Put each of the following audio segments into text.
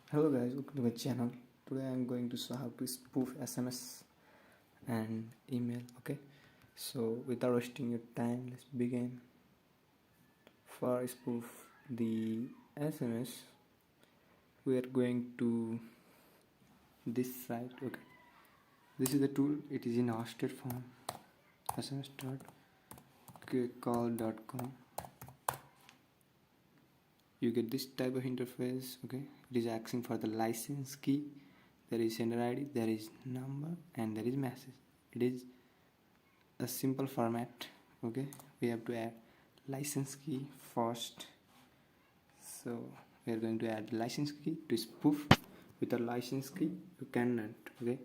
Hello guys, welcome to my channel. Today I am going to show how to spoof SMS and email. Okay, so without wasting your time, let's begin. For spoof the SMS, we are going to this site. Okay, this is the tool. It is in hosted form. sms.call.com. You get this type of interface. Okay, it is asking for the license key. There is sender ID, there is number, and there is message. It is a simple format. Okay, we have to add license key first. So we are going to add license key to spoof. With a license key you cannot. Okay,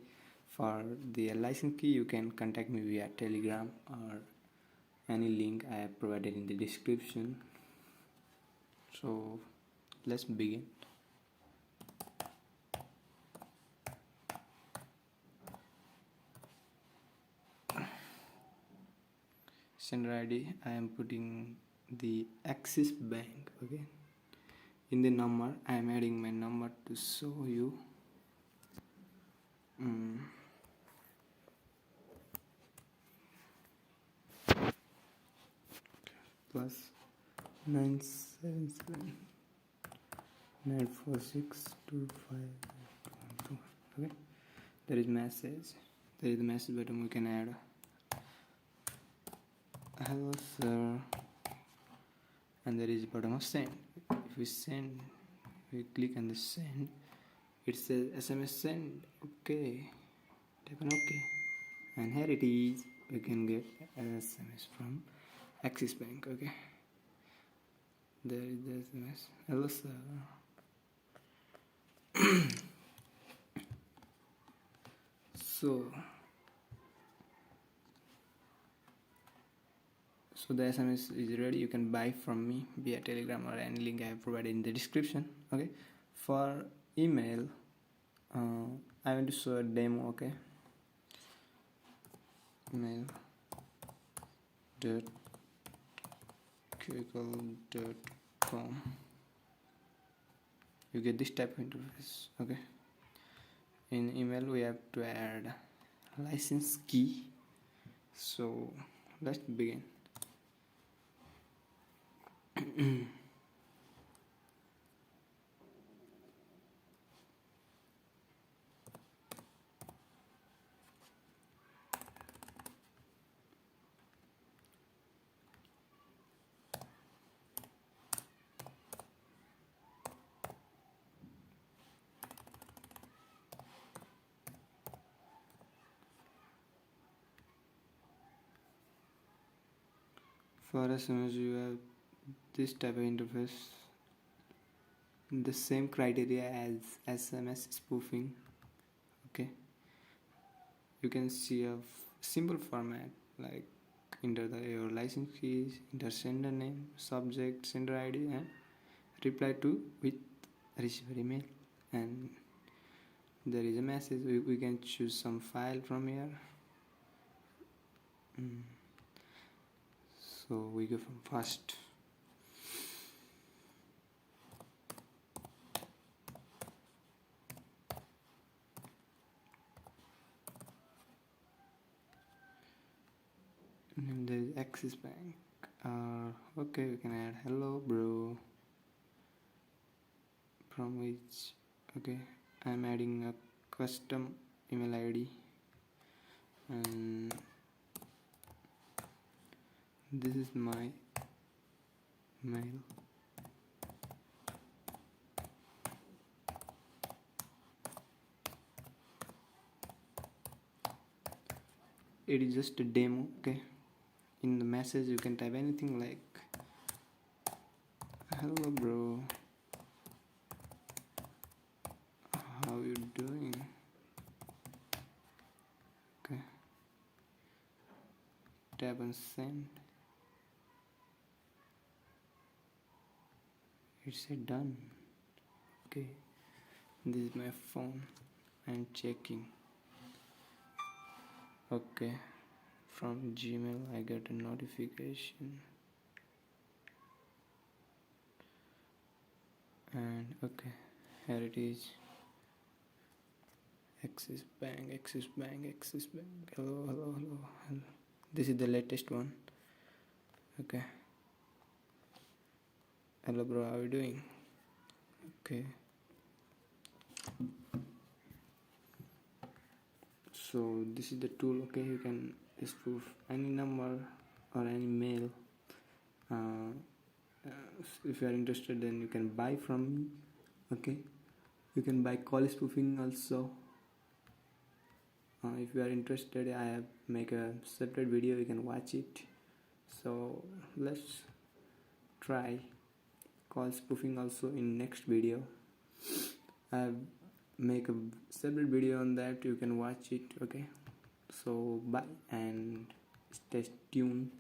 for the license key you can contact me via Telegram or any link I have provided in the description. So let's begin. Sender ID, I am putting the Axis Bank. Okay, in the number I am adding my number to show you. Plus 977 94625. Okay, there is message. There is the message button. We can add hello sir, and there is button of send. If we send, we click on the send, it says SMS send. Okay, tap on OK, and here it is. We can get an SMS from Axis Bank. Okay, there is the SMS. Hello sir. So the SMS is ready. You can buy from me via Telegram or any link I have provided in the description. Okay, for email, I want to show a demo. Okay, email .com. You get this type of interface. Okay, in email we have to add license key. So let's begin. For SMS you have this type of interface, the same criteria as SMS spoofing. Okay, you can see a simple format like enter your license keys, enter sender name, subject, sender ID, and reply to with receiver email, and there is a message. We can choose some file from here. So we go from first. And there is Axis Bank. Okay, we can add hello bro, from which, okay, I'm adding a custom email ID, and this is my mail. It is just a demo. Okay, in the message you can type anything like hello bro, how you doing. Okay, tap on send. It said done. Okay, this is my phone. I'm checking. Okay, from Gmail I got a notification, and okay, Here it is. Axis Bank, Axis Bank, Axis Bank. Hello, hello, hello, hello. This is the latest one. Okay. Hello, bro. How are you doing? Okay. So this is the tool. Okay, you can spoof any number or any mail. If you are interested, then you can buy from me. Okay, you can buy call spoofing also. If you are interested, I have make a separate video, you can watch it. So let's try call spoofing also in next video. I have make a separate video on that, you can watch it. Okay, so bye and stay tuned.